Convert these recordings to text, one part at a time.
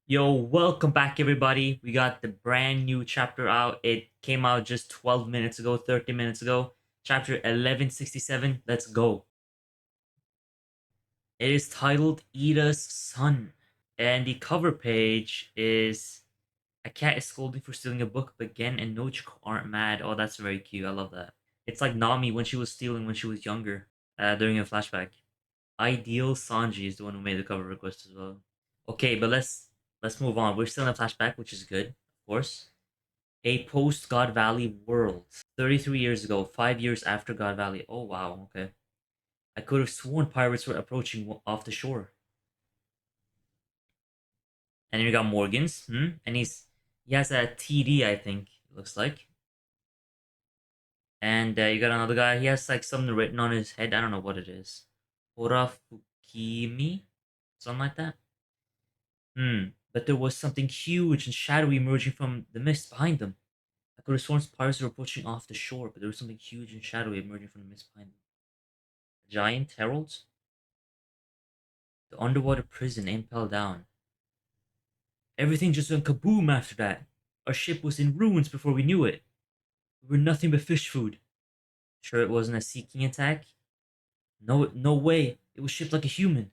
Yo, welcome back, everybody. We got the brand new chapter out. It came out just 12 minutes ago, 30 minutes ago. Chapter 1167. Let's go. It is titled Ida's Son. And the cover page is a cat is scolding for stealing a book again, and no aren't mad. Oh, that's very cute. I love that. It's like Nami when she was stealing when she was younger, during a flashback. Ideal Sanji is the one who made the cover request as well. Okay, but let's move on. We're still in a flashback, which is good, of course. A post God Valley world. 33 years ago, 5 years after God Valley. Oh wow, okay. I could have sworn pirates were approaching off the shore. And then you got Morgan's, and he has a TD, I think it looks like. And you got another guy. He has like something written on his head. I don't know what it is. Horafukimi, something like that. But there was something huge and shadowy emerging from the mist behind them. I could have sworn pirates were approaching off the shore, but there was something huge and shadowy emerging from the mist behind them. A giant herald? The underwater prison impelled down. Everything just went kaboom after that. Our ship was in ruins before we knew it. We were nothing but fish food. Sure it wasn't a seeking attack? No, no way. It was shaped like a human.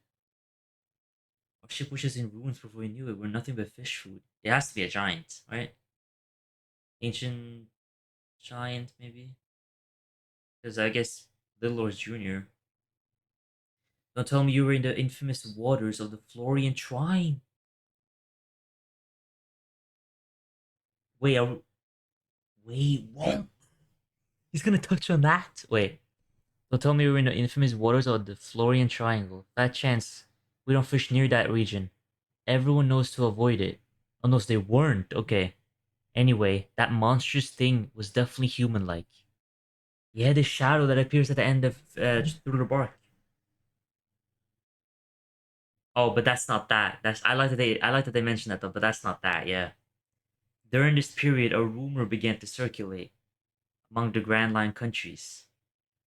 Our ship was just in ruins before we knew it. We're nothing but fish food. It has to be a giant, right? Ancient giant, maybe? Because I guess Little Lord Jr. Don't tell me you were in the infamous waters of the Florian Trine. Wait, wait, what? He's gonna touch on that? Wait. Don't tell me we were in the infamous waters of the Florian Triangle. Fat chance we don't fish near that region. Everyone knows to avoid it. Unless they weren't, okay. Anyway, that monstrous thing was definitely human-like. Yeah, the shadow that appears at the end of through the bark. Oh, but that's not that. That's I like that they mentioned that though, but that's not that. Yeah. During this period, a rumor began to circulate among the Grand Line countries.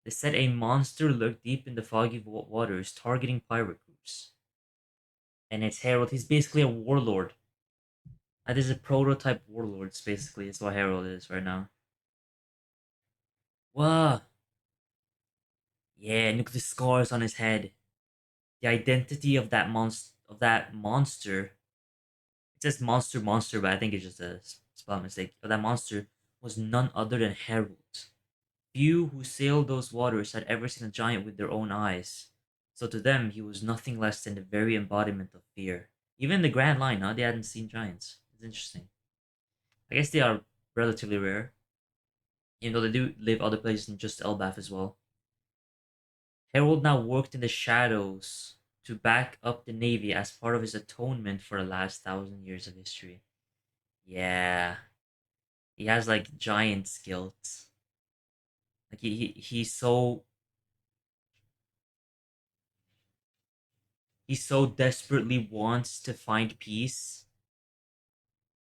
They said a monster lurked deep in the foggy waters, targeting pirate groups. And it's Harold. He's basically a warlord. That is a prototype warlord, basically. It's what Harold is right now. Wow. Yeah, look at the scars on his head. The identity of that monster. It says monster, but I think it's just a spell mistake. But that monster was none other than Harold. Few who sailed those waters had ever seen a giant with their own eyes, so to them he was nothing less than the very embodiment of fear. Even the Grand Line, huh? They hadn't seen giants. It's interesting. I guess they are relatively rare, even though they do live other places than just Elbaf as well. Harold now worked in the shadows to back up the Navy as part of his atonement for the last 1,000 years of history. Yeah, he has like giant skills. Like he so desperately wants to find peace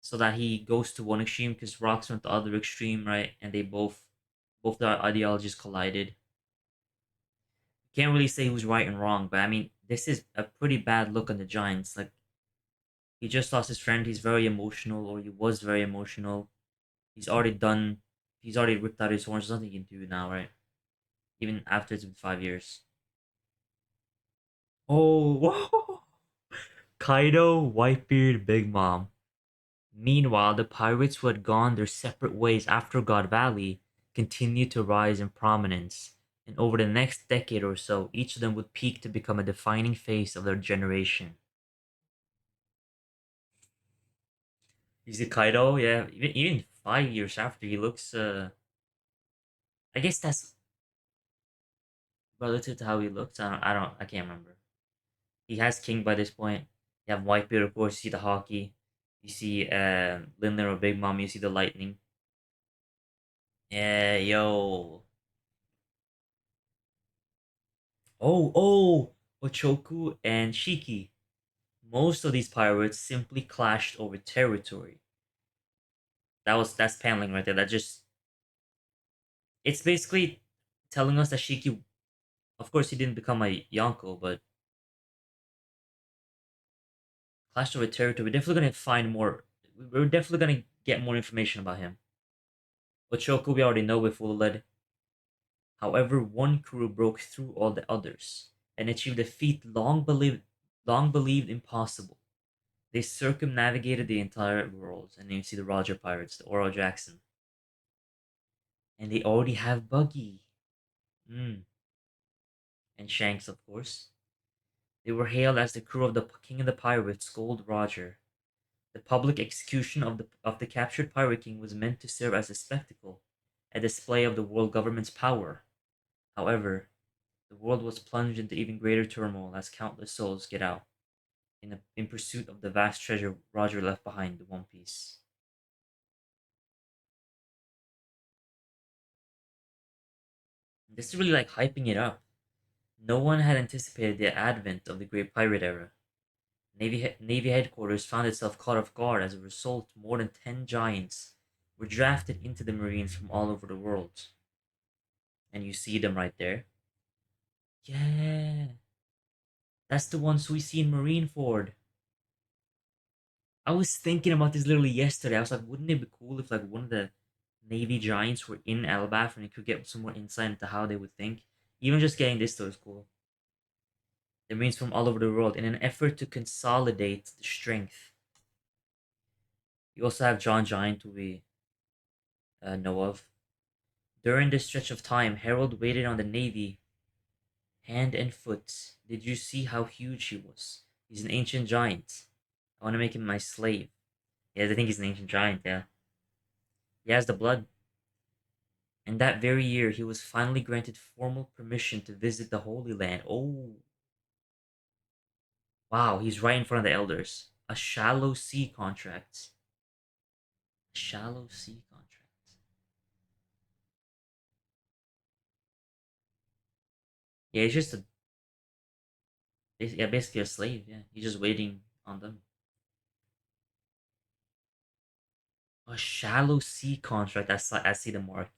so that he goes to one extreme because Rocks went the other extreme, right? And they both their ideologies collided. Can't really say who's right and wrong, but I mean this is a pretty bad look on the Giants. Like he just lost his friend, he's very emotional, or he was very emotional. He's already done he's already ripped out his horns, there's nothing he can do now, right? Even after it's been 5 years. Oh Kaido, Whitebeard, Big Mom. Meanwhile, the pirates who had gone their separate ways after God Valley continued to rise in prominence, and over the next decade or so, each of them would peak to become a defining face of their generation. You see Kaido, yeah, even 5 years after, he looks. I guess that's relative to how he looks. I can't remember. He has King by this point. You have Whitebeard, of course. You see the hockey. You see Lindler or Big Mom. You see the lightning. Yeah, yo. Ochoku and Shiki. Most of these pirates simply clashed over territory. That's paneling right there. That just it's basically telling us that Shiki, of course, he didn't become a Yonko, but Clashed over territory. We're definitely gonna find more. We're definitely gonna get more information about him. Ochoku, we already know with full lead. However, one crew broke through all the others and achieved a feat long believed impossible. They circumnavigated the entire world, and then you see the Roger Pirates, the Oro Jackson, and they already have Buggy, and Shanks, of course. They were hailed as the crew of the King of the Pirates, Gold Roger. The public execution of the captured Pirate King was meant to serve as a spectacle, a display of the world government's power. However, the world was plunged into even greater turmoil as countless souls get out in pursuit of the vast treasure Roger left behind, the One Piece. This is really like hyping it up. No one had anticipated the advent of the Great Pirate Era. Navy headquarters found itself caught off guard. As a result, more than 10 giants were drafted into the Marines from all over the world. And you see them right there. Yeah, that's the ones we see in Marineford. I was thinking about this literally yesterday. I was like, wouldn't it be cool if like one of the Navy giants were in Elbaf and you could get some more insight into how they would think? Even just getting this though is cool. The Marines from all over the world in an effort to consolidate the strength. You also have John Giant, who we know of. During this stretch of time, Harold waited on the Navy hand and foot. Did you see how huge he was? He's an ancient giant. I want to make him my slave. Yeah, I think he's an ancient giant, yeah. He has the blood. And that very year, he was finally granted formal permission to visit the Holy Land. Oh, wow, he's right in front of the elders. A shallow sea contract. A shallow sea contract. Yeah, he's just a yeah, basically a slave. Yeah, he's just waiting on them. A shallow sea contract. I see the mark.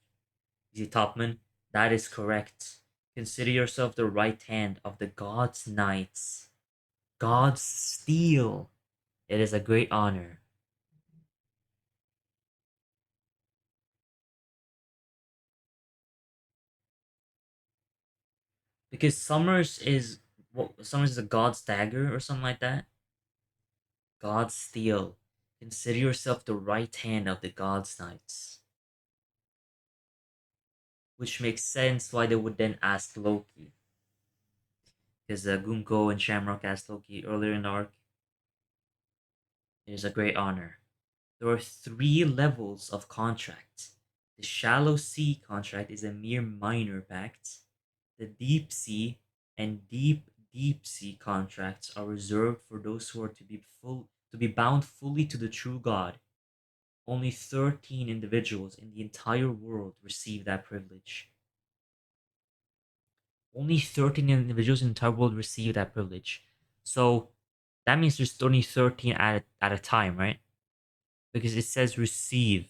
Is he Topman? That is correct. Consider yourself the right hand of the God's Knights. God's steel. It is a great honor. Because Summers is a God's dagger or something like that. God's steel. Consider yourself the right hand of the God's Knights. Which makes sense why they would then ask Loki. Because Gunko and Shamrock asked Loki earlier in the arc. It is a great honor. There are three levels of contract. The shallow sea contract is a mere minor pact. The deep sea and deep sea contracts are reserved for those who are to be bound fully to the true God. Only 13 individuals in the entire world receive that privilege. Only 13 individuals in the entire world receive that privilege. So that means there's only 13 at a time, right? Because it says receive,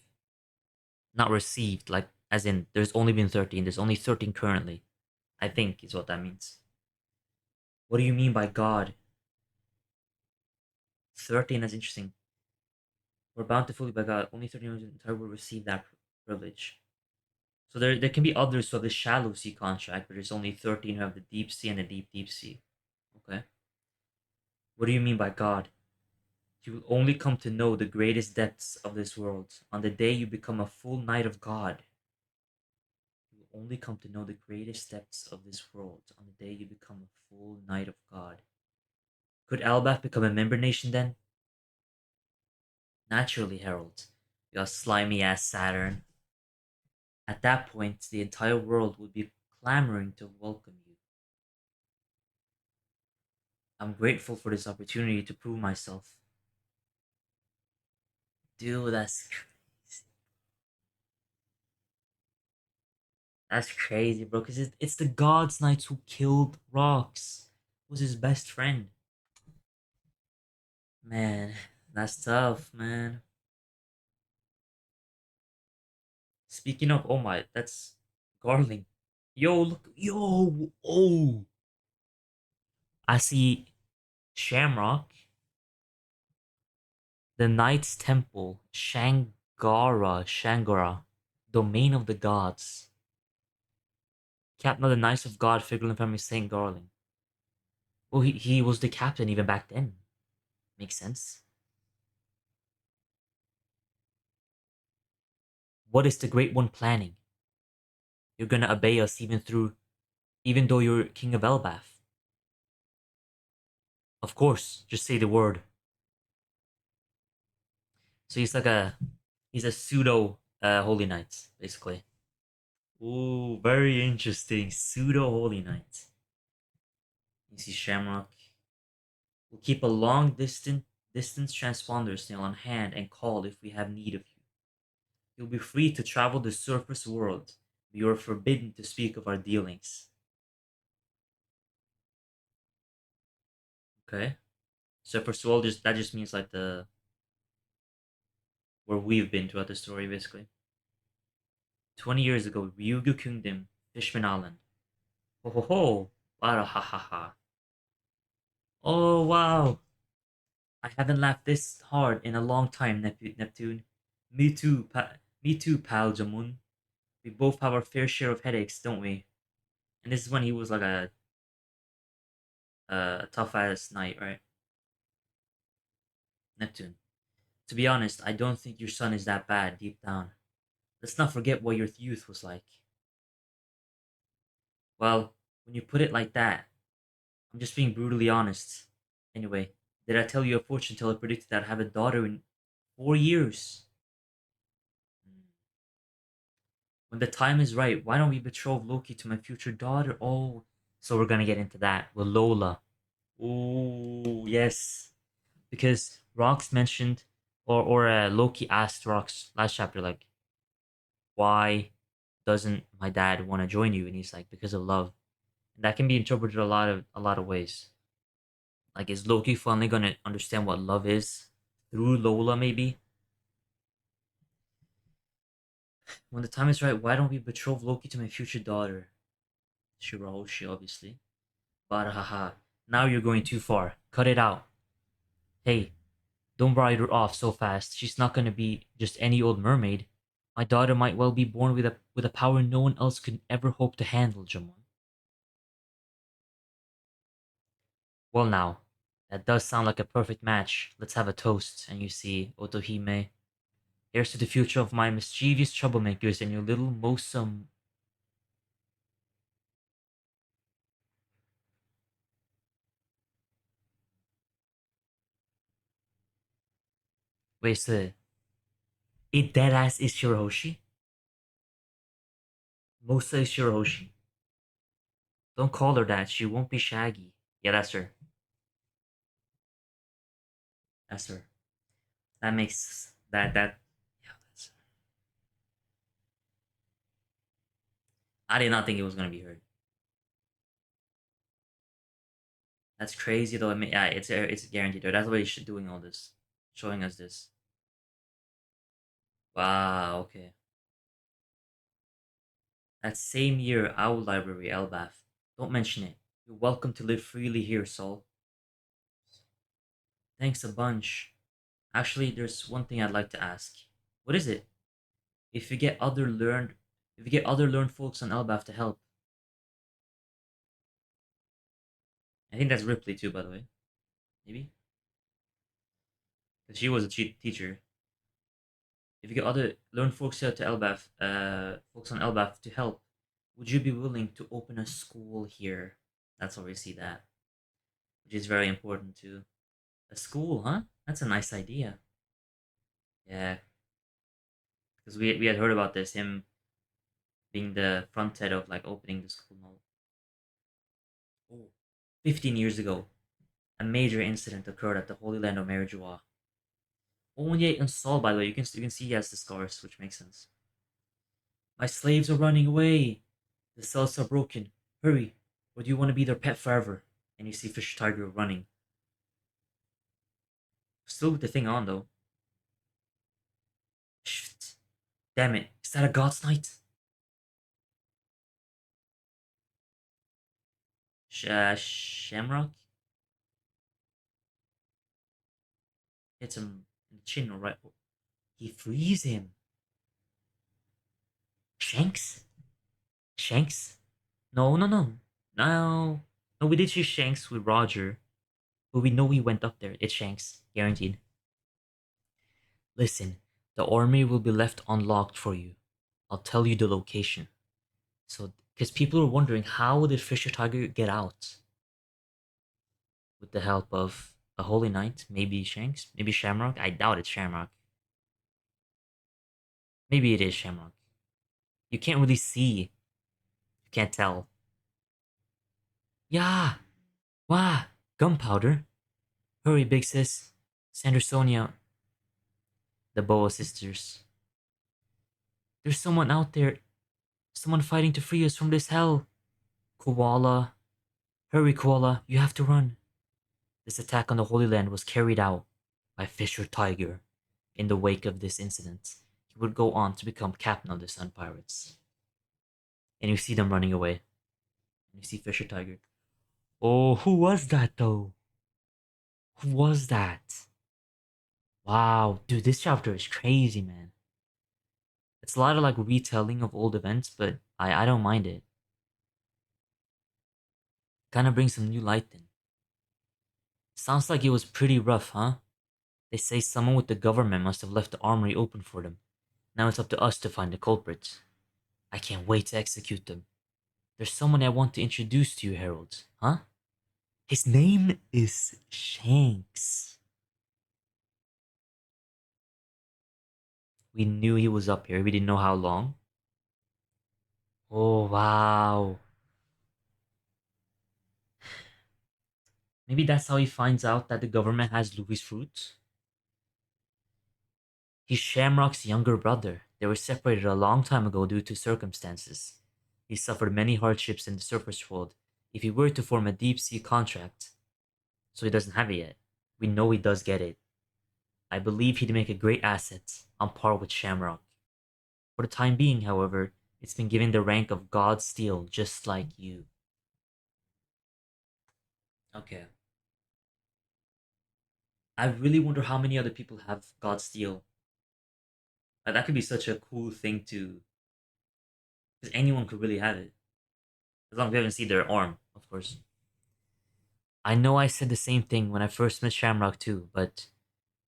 not received, like as in there's only been 13. There's only 13 currently. I think is what that means. What do you mean by God? 13, that's interesting. We're bountifully by God. Only 13 in the entire world receive that privilege. So there can be others who have the shallow sea contract, but there's only 13 who have the deep sea and the deep sea. Okay. What do you mean by God? You will only come to know the greatest depths of this world on the day you become a full knight of God. You will only come to know the greatest depths of this world on the day you become a full knight of God. Could Elbaf become a member nation then? Naturally, Harold. You slimy ass Saturn. At that point, the entire world would be clamoring to welcome you. I'm grateful for this opportunity to prove myself. Dude, that's crazy, bro. Because it's the God's Knights who killed Rox, who's his best friend. Man, that's tough, man. Speaking of, oh my, that's Garling. Yo, look, yo, oh. I see Shamrock. The Knight's Temple, Shangara, domain of the gods. Captain of the Knights of God, figure in family Saint Garling. Well, he was the captain even back then. Makes sense. What is the Great One planning? You're gonna obey us even though you're King of Elbath. Of course, just say the word. So he's a pseudo holy knight, basically. Ooh, very interesting. Pseudo holy knight. You see Shamrock. We'll keep a long distance transponder signal on hand and call if we have need of you. You'll be free to travel the surface world. You are forbidden to speak of our dealings. Okay? Surface world just means like the where we've been throughout the story, basically. 20 years ago, Ryugu Kingdom, Fishman Island. Ho ho ho! Wara ha ha ha. Oh wow! I haven't laughed this hard in a long time, Neptune. Me too, pal Jamun. We both have our fair share of headaches, don't we? And this is when he was like a tough ass knight, right? Neptune. To be honest, I don't think your son is that bad deep down. Let's not forget what your youth was like. Well, when you put it like that, I'm just being brutally honest. Anyway, did I tell you a fortune teller predicted I'd have a daughter in 4 years? When the time is right, why don't we betroth Loki to my future daughter? Oh, so we're gonna get into that with Lola. Oh, yes. Because Rox mentioned, or Loki asked Rox last chapter, like, why doesn't my dad want to join you? And he's like, because of love. And that can be interpreted a lot of ways. Like, is Loki finally gonna understand what love is through Lola? Maybe when the time is right, why don't we betroth Loki to my future daughter, Shirahoshi, obviously. But haha, now you're going too far. Cut it out. Hey, don't write her off so fast. She's not gonna be just any old mermaid. My daughter might well be born with a power no one else could ever hope to handle, Jamon. Well now, that does sound like a perfect match. Let's have a toast. And you see, Otohime, here's to the future of my mischievous troublemakers and your little Mosum. Wait, so it deadass is Shirahoshi? Mosa is Shirahoshi? Don't call her that. She won't be Shaggy. Yeah, that's her. That's her. That makes that. Yeah, that's. I did not think it was gonna be her. That's crazy though. I mean, yeah, it's guaranteed. Though. That's why she's doing all this, showing us this. Wow. Okay. That same year, Owl Library, Elbath. Don't mention it. You're welcome to live freely here, Sol. Thanks a bunch. Actually, there's one thing I'd like to ask. What is it? If you get other learned, if you get other learned folks on Elbath to help, I think that's Ripley too, by the way. Maybe because she was a teacher. If you get other learned folks here to Elbath, folks on Elbath to help, would you be willing to open a school here? That's where we see that, which is very important too. A school, huh? That's a nice idea. Yeah, because we had heard about this, him being the front head of like opening the school. Now. Oh, 15 years ago, a major incident occurred at the Holy Land of Merijua. Only and Saul, by the way, you can see he has the scars, which makes sense. My slaves are running away. The cells are broken. Hurry, or do you want to be their pet forever? And you see Fish Tiger running. Still with the thing on though. Shit. Damn it. Is that a God's Knight? Shamrock? Hits him in the chin or right. He frees him. Shanks? Shanks? No, no, no. No. No, we did see Shanks with Roger, but we know he went up there. It's Shanks. Guaranteed. Listen, the armory will be left unlocked for you. I'll tell you the location. So, because people are wondering, how did Fisher Tiger get out? With the help of a Holy Knight? Maybe Shanks? Maybe Shamrock? I doubt it's Shamrock. Maybe it is Shamrock. You can't really see. You can't tell. Yeah! Wah! Gunpowder? Hurry, big sis. Sandersonia, the Boa sisters. There's someone out there. Someone fighting to free us from this hell. Koala. Hurry, Koala. You have to run. This attack on the Holy Land was carried out by Fisher Tiger. In the wake of this incident, he would go on to become captain of the Sun Pirates. And you see them running away. And you see Fisher Tiger. Oh, who was that though? Who was that? Wow, dude, this chapter is crazy, man. It's a lot of like retelling of old events, but I don't mind it. Kind of brings some new light in. Sounds like it was pretty rough, huh? They say someone with the government must have left the armory open for them. Now it's up to us to find the culprits. I can't wait to execute them. There's someone I want to introduce to you, Harold. Huh? His name is Shanks. We knew he was up here. We didn't know how long. Oh, wow. Maybe that's how he finds out that the government has Louis' fruit. He's Shamrock's younger brother. They were separated a long time ago due to circumstances. He suffered many hardships in the surface world. If he were to form a deep sea contract, so he doesn't have it yet. We know he does get it. I believe he'd make a great asset, on par with Shamrock. For the time being, however, it's been given the rank of God Steel, just like you. Okay. I really wonder how many other people have God Steel. That could be such a cool thing to. Because anyone could really have it. As long as we haven't seen their arm, of course. I know I said the same thing when I first met Shamrock too, but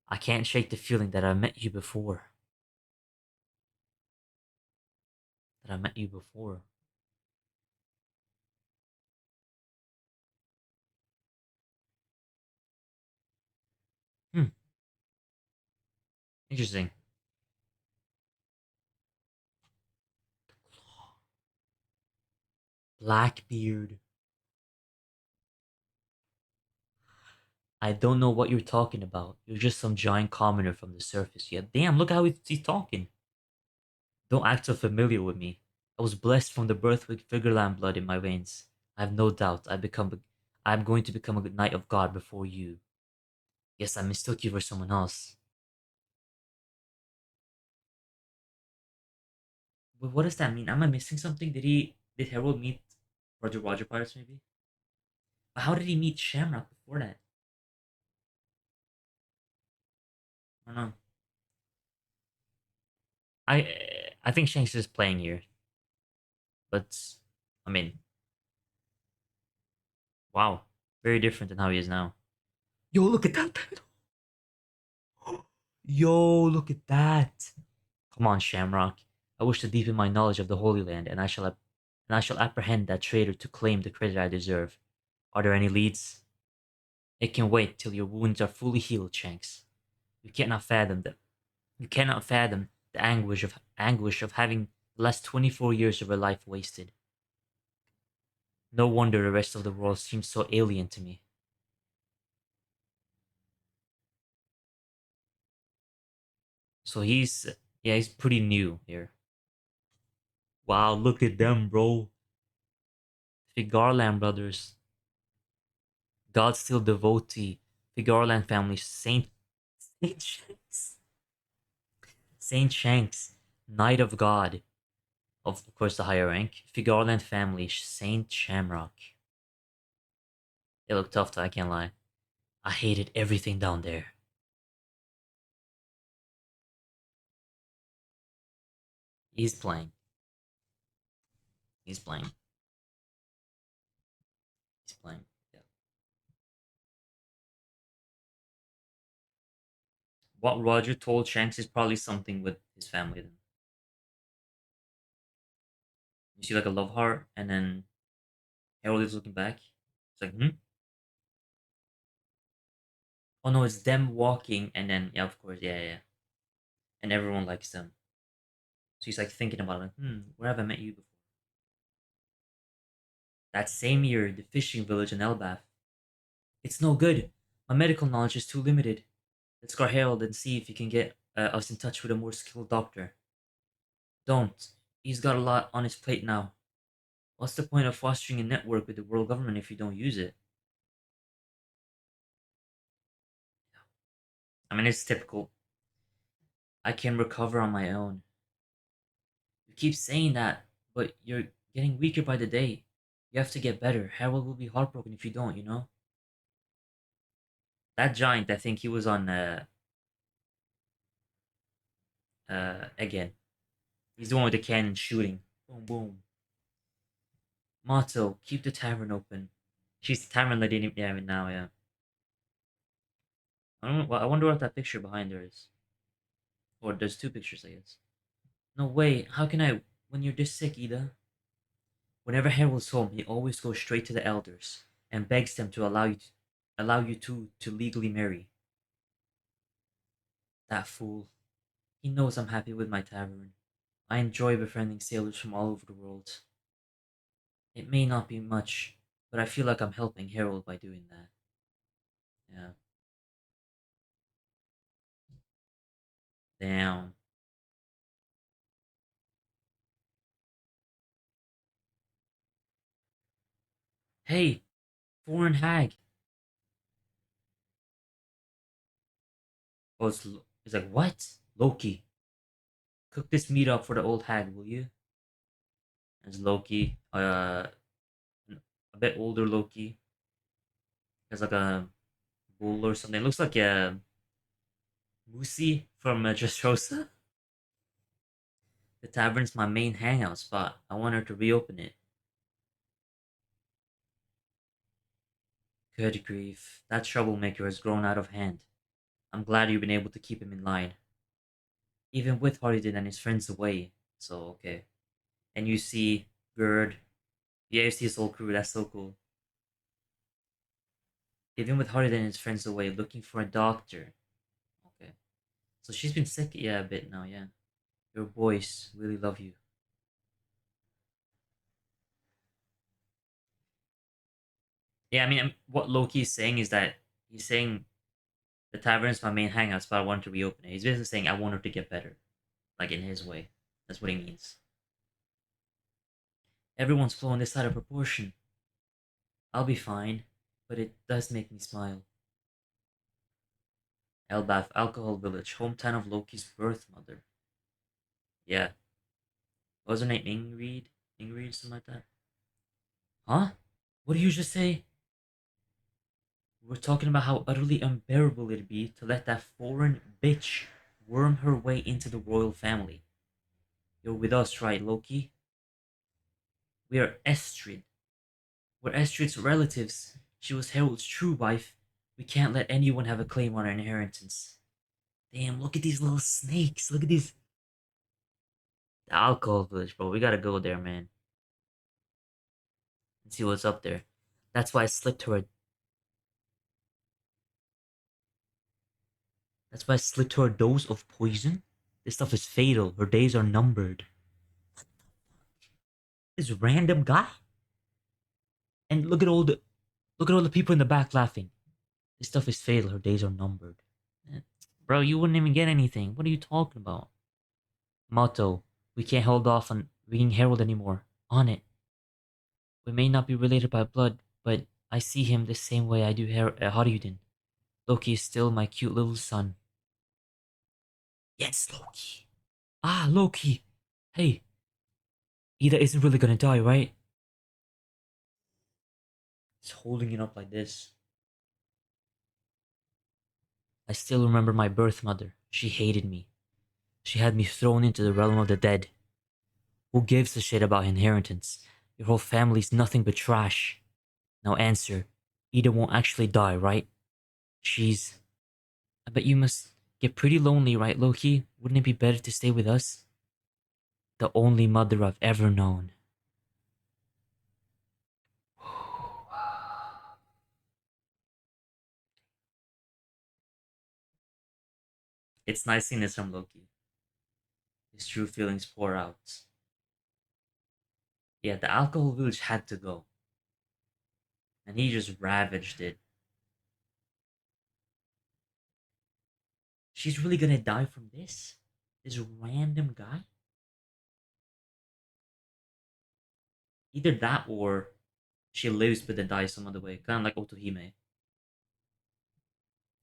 I can't shake the feeling that I met you before. That I met you before. Hmm, interesting. Blackbeard. I don't know what you're talking about. You're just some giant commoner from the surface. Yeah, damn, look how he's talking. Don't act so familiar with me. I was blessed from the birth with Figureland blood in my veins. I have no doubt I'm going to become a knight of God before you. Yes, I mistook you for someone else. But what does that mean? Am I missing something? Did Harold meet Roger Pirates maybe? But how did he meet Shamrock before that? I don't know. I think Shanks is playing here, but I mean, wow, very different than how he is now. Yo, look at that! Yo, look at that! Come on, Shamrock. I wish to deepen my knowledge of the Holy Land, and I shall apprehend that traitor to claim the credit I deserve. Are there any leads? It can wait till your wounds are fully healed, Shanks. You cannot fathom the you cannot fathom the anguish of having the last 24 years of your life wasted. No wonder the rest of the world seems so alien to me. So he's pretty new here. Wow, look at them, bro. Figarland brothers. God still devotee. Figarland family. Saint Shanks. Saint Shanks. Knight of God. Of course, the higher rank. Figarland family. Saint Shamrock. They look tough, though, I can't lie. I hated everything down there. He's playing. He's playing. He's playing. Yeah. What Roger told Shanks is probably something with his family. Then you see like a love heart, and then Harold is looking back. It's like, hmm. Oh no, it's them walking, and then yeah, of course, yeah, yeah, yeah. And everyone likes them. So he's like thinking about it, like, where have I met you before? That same year, the fishing village in Elbath. It's no good. My medical knowledge is too limited. Let's go Harold and see if he can get us in touch with a more skilled doctor. Don't. He's got a lot on his plate now. What's the point of fostering a network with the world government if you don't use it? I mean, it's typical. I can recover on my own. You keep saying that, but you're getting weaker by the day. You have to get better. Harold will be heartbroken if you don't, you know? That giant, I think he was on, again. He's the one with the cannon shooting. Boom, boom. Motto, keep the tavern open. She's the tavern lady, yeah, now, yeah. I wonder what that picture behind her is. Or there's two pictures, I guess. No way, how can I, when you're this sick, Ida? Whenever Harold's home, he always goes straight to the elders and begs them to allow you to legally marry. That fool. He knows I'm happy with my tavern. I enjoy befriending sailors from all over the world. It may not be much, but I feel like I'm helping Harold by doing that. Yeah. Damn. Hey, foreign hag. Oh, it's like, what? Loki. Cook this meat up for the old hag, will you? As Loki, a bit older Loki. Has like a bull or something. It looks like a Moosey from Dressrosa. The tavern's my main hangout spot. I want her to reopen it. Good grief. That troublemaker has grown out of hand. I'm glad you've been able to keep him in line. Even with Harridan and his friends away. So, okay. And you see Gerd. Yeah, you see his whole crew. That's so cool. Even with Harridan and his friends away, looking for a doctor. Okay. So she's been sick, yeah, a bit now, yeah. Your boys really love you. Yeah, I mean, what Loki is saying is that he's saying the tavern's my main hangout spot. I want to reopen it. He's basically saying I want her to get better, like in his way. That's what he means. Everyone's blowing this out of proportion. I'll be fine, but it does make me smile. Elbath Alcohol Village, hometown of Loki's birth mother. Yeah. What was her name? Ingrid? Ingrid, something like that? Huh? What did you just say? We're talking about how utterly unbearable it'd be to let that foreign bitch worm her way into the royal family. You're with us, right, Loki? We are Estrid. We're Estrid's relatives. She was Harold's true wife. We can't let anyone have a claim on our inheritance. Damn, look at these little snakes. Look at these. The alcohol village, bro. We gotta go there, man. And see what's up there. That's why I slipped her. That's why I slipped her a dose of poison. This stuff is fatal. Her days are numbered. This random guy. And look at all the people in the back laughing. This stuff is fatal. Her days are numbered. Eh, bro, you wouldn't even get anything. What are you talking about? Motto, we can't hold off on ringing Herald anymore. On it. We may not be related by blood, but I see him the same way I do Haryuden. Loki is still my cute little son. Yes, Loki. Ah, Loki. Hey, Ida isn't really gonna die, right? He's holding it up like this. I still remember my birth mother. She hated me. She had me thrown into the realm of the dead. Who gives a shit about inheritance? Your whole family's nothing but trash. Now answer. Ida won't actually die, right? She's... I bet you must get pretty lonely, right, Loki? Wouldn't it be better to stay with us? The only mother I've ever known. It's nice seeing this from Loki. His true feelings pour out. Yeah, the alcohol village had to go. And he just ravaged it. She's really gonna die from this? This random guy? Either that or she lives but then dies some other way. Kind of like Otohime.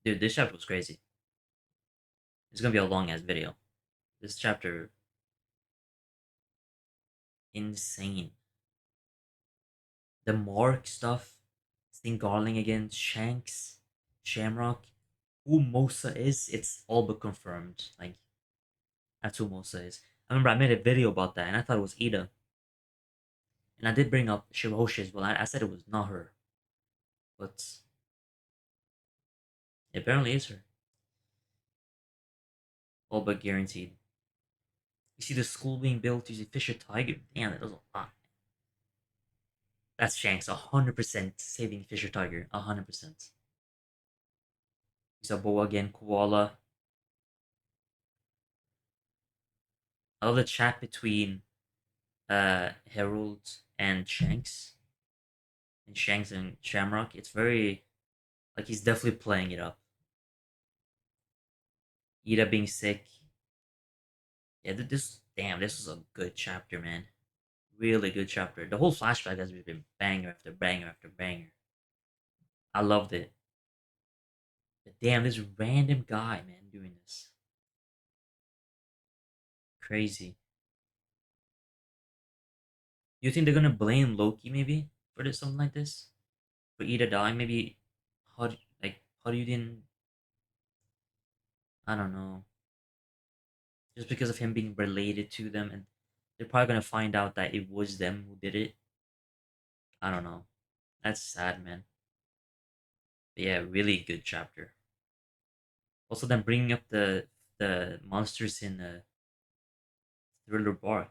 Dude, this chapter was crazy. It's gonna be a long ass video. This chapter, insane. The Mark stuff, Sting Garling again, Shanks, Shamrock, who Mosa is, it's all but confirmed. Like, that's who Mosa is. I remember I made a video about that and I thought it was Ida. And I did bring up Shiroshi as well. I said it was not her. But it apparently is her. All but guaranteed. You see the school being built using Fisher Tiger? Damn, that does a lot. That's Shanks, 100% saving Fisher Tiger. 100%. You saw Boa again, Koala. I love the chat between Harold and Shanks. And Shanks and Shamrock. It's very like he's definitely playing it up. Ida being sick. Yeah, this was a good chapter, man. Really good chapter. The whole flashback has been banger after banger after banger. I loved it. But damn, this random guy, man, doing this. Crazy. You think they're gonna blame Loki maybe for this something like this? For Ida dying? Maybe how you didn't, I don't know. Just because of him being related to them and they're probably gonna find out that it was them who did it. I don't know. That's sad, man. But yeah, really good chapter. Also, then bringing up the monsters in Thriller Bark.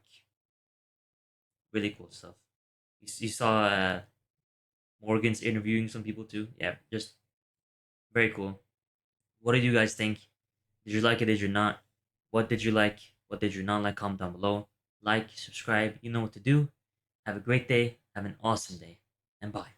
Really cool stuff. You saw Morgan's interviewing some people too. Yeah, just very cool. What did you guys think? Did you like it? Did you not? What did you like? What did you not like? Comment down below. Like, subscribe. You know what to do. Have a great day. Have an awesome day. And bye.